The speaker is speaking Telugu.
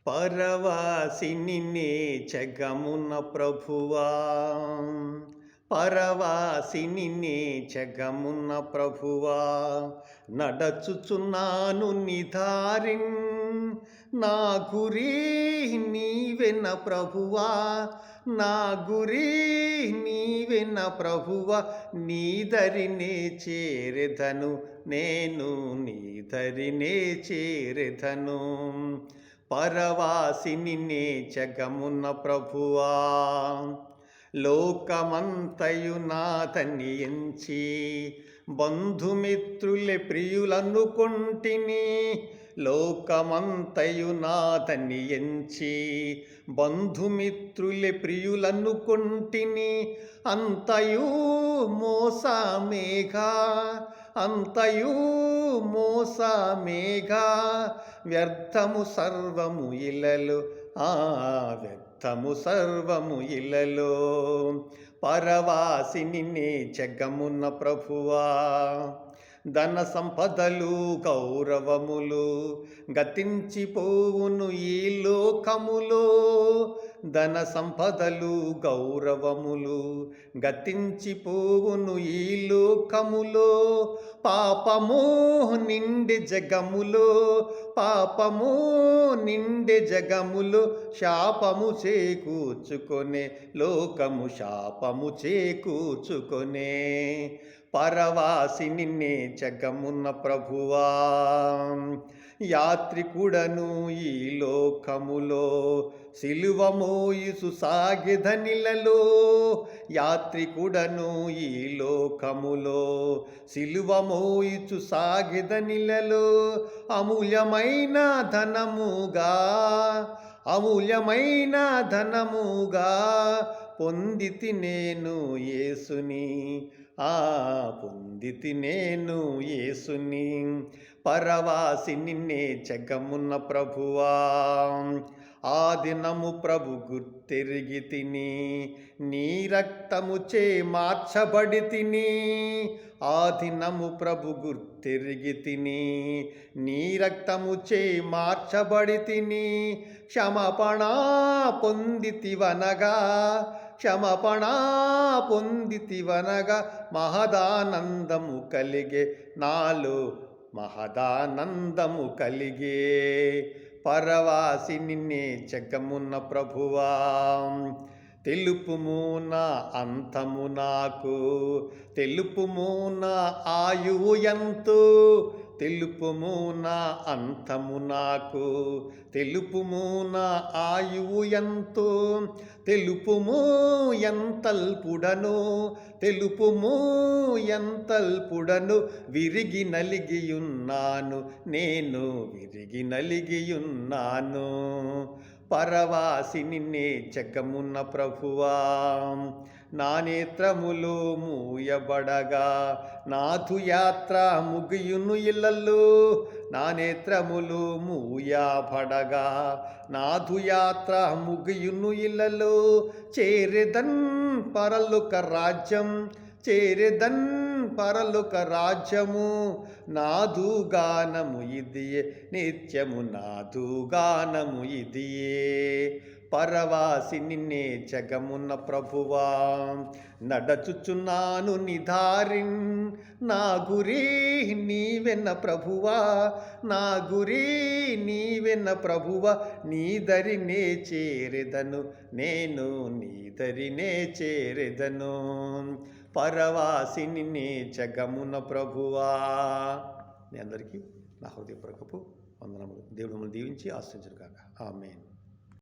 పరవాసిని నే జగమున ప్రభువా, పరవాసిని నే జగమున ప్రభువా, నడచుచున్నాను నిదారిన్ నా గురి నీవెన ప్రభువా, నా గురి నీవెన ప్రభువా, నీదరినే చేరెదను నేను, నీదరినే చేరెదను. పరవాసిని నే జగమున ప్రభువా, లోకమంతయు నాదని ఎంచి బంధుమిత్రులే ప్రియులనుకొంటిని, లోకమంతయు నాదని ఎంచి బంధుమిత్రులే ప్రియులనుకొంటిని, అంతయు మోసమేగా, అంతయు మోసమేగా, వ్యర్థము సర్వము ఇలలో, వ్యర్థము సర్వము ఇలలో. పరవాసిని నే జగమున ప్రభువా, ధన సంపదలు గౌరవములు గతించిపోవును ఈ లోకములో, ధన సంపదలు గౌరవములు గతించిపోవును ఈ లోకములో, పాపము నిండి జగములో, పాపము నిండి జగములో, శాపము చేకూర్చుకొనే లోకము శాపము చేకూర్చుకొనే. పరవాసిని నే జగమున ప్రభువా, యాత్రికుడను ఈ లోకములో సిలువ మోయుచు సాగెదనిలలో, యాత్రికుడను ఈ లోకములో సిలువ మోయుచు సాగెదనిలలో, అమూల్యమైన ధనముగా, అమూల్యమైన ధనముగా పొందితి నేను యేసుని, పొందితి నేను యేసుని. పరవాసిని నే జగమున ప్రభువా, ఆ దినము ప్రభు గుర్తెరిగి తిని, నీ రక్తముచే మార్చబడి తిని, ఆ దినము ప్రభు గుర్తెరిగి తిని, నీ రక్తముచే మార్చబడి తిని, క్షమాపణ పొందితివనగా, క్షమాపణ పొందితివనగా, మహదానందము కలిగే నాలో, మహదానందము కలిగే. పరవాసిని నే జగమున ప్రభువా, తెలుపుము నా అంతము నాకు, తెలుపుము నా ఆయువు ఎంతో, తెలుపుము నా అంతము నాకు, తెలుపుము నా ఆయువు ఎంతో, తెలుపుము ఎంతల్పుడను, తెలుపుము ఎంతల్పుడను, విరిగి నలిగియున్నాను నేను, విరిగి నలిగియున్నాను. పరవాసిని నే జగమున ప్రభువా, నా నేత్రములు మూయబడగా నాథు యాత్ర ముగియును ఇళ్ళల్లో, నా నేత్రములు మూయబడగా నాథు యాత్ర ముగియును ఇళ్ళలో, చేరెదన్ పరలోక రాజ్యం, చేరెదన్ పరలోక రాజ్యము, నాదు గానము ఇదియే నిత్యము, నాదు గానము ఇదియే. పరవాసిని నే జగమున ప్రభువా, నడచుచున్నాను నిదారిన్ నా గురి నీవెన ప్రభువా, నా గురి నీవెన ప్రభువా, నీదరినే చేరెదను నేను, నీదరినే చేరెదను. పరవాసిని నే జగమున ప్రభువా. మీ అందరికీ నా హృదయపూర్వకపు వందనములు. దేవుడు మమ్మల్ని దీవించి ఆశీర్వదించును గాక. ఆమేన్.